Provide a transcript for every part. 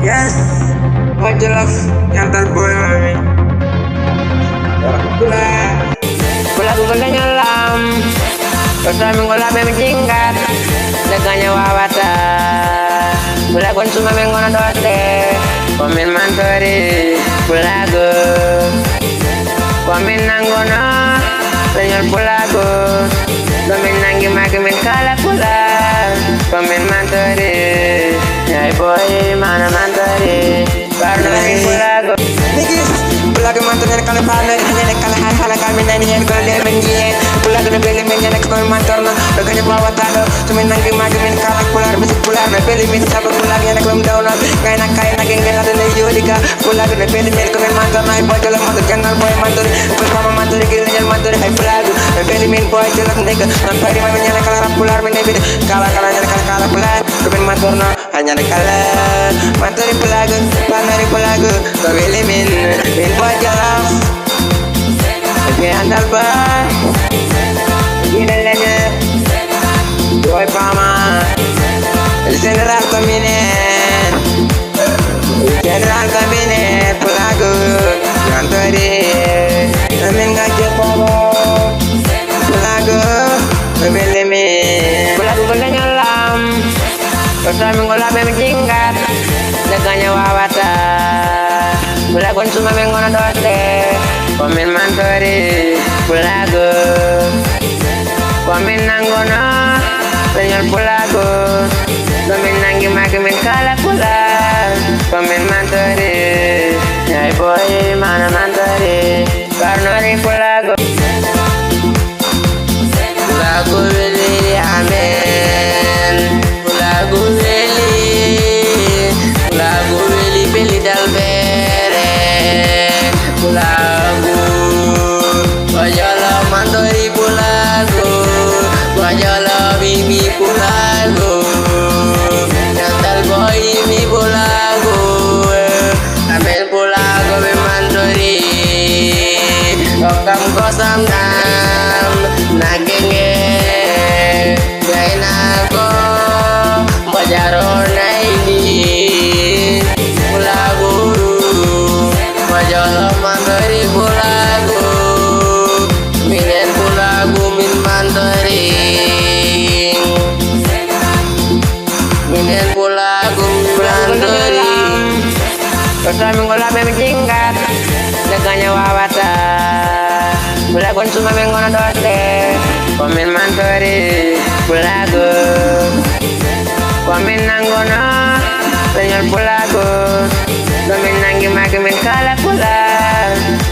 Yes, what you love, yantal boy mami. Pula gugulnya nyelam, terus minggu labe menjingkat, deganya wawata. Pula konsuma mengono dote, komen mantori, pulago, komen nanggono, senyor pulago, komen nanggi maki men kala pula, komen mantori, ya boy mana mantori, karena pulago. Pulago mantor kala pana nyane kala hala kami nani hen kala le menjie pulago na beli men nyane ko mantor na daganya bawa tado tumen nangi magi men kala pular bisik pular na beli men sabo pulago nyane ko dauna kay na ngena de le yodiga pulago na beli men ko mantor na boy jala mantor jangal boy mantor pama mantor gil nyane mantor hay pulago na beli men boy jala nega nan pari men nyane kala pular men beli kala nyane kala pular ko men mantor na hanya kala mantor pulago panari pulago ko beli men boy jalan, oke andal bah, gilanya, boy pama, general kabinet, pelaku, ngantori, amin ngajak pama, pelaku, beli pelaku kena nyelam, terus minggu labe menjingkat, deganya wawata. Pulago cuma mengono dote, komen mantori, pulago, komen nanggono, senyor pulago, komen nanggi maki men kala pula, komen mantori, ya boy mana mantori, karena di pulago, pulago beli amen, pulago beli dalbe. Pulago, bajala mantori pulago, bajala bibi pulago, nyantal boy mi pulago, amel pulago be mantori, kokam kosam nam, nagenge, gainako, bajaro naini, pulago. Majala mantori pulago, minen pulago min mantori, minen pulago mantori. Terus minggu labe menjingkat, deganya wawata. Pulago cuma mengono dote, komen mantori, pulago, komen nanggono, senyor pulago. Komen nanggi maki men kala pula,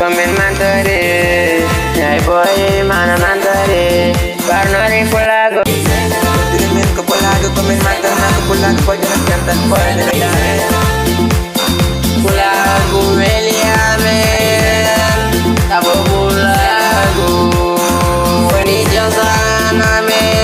komen mantori, ya boy mana mantori, karena di pulago. Dirimin ke pulago, komen mantor na ke pulago, boy jalan jantan boy dari dare. Pulago beli amen, tabo pulago, ini jangan amen.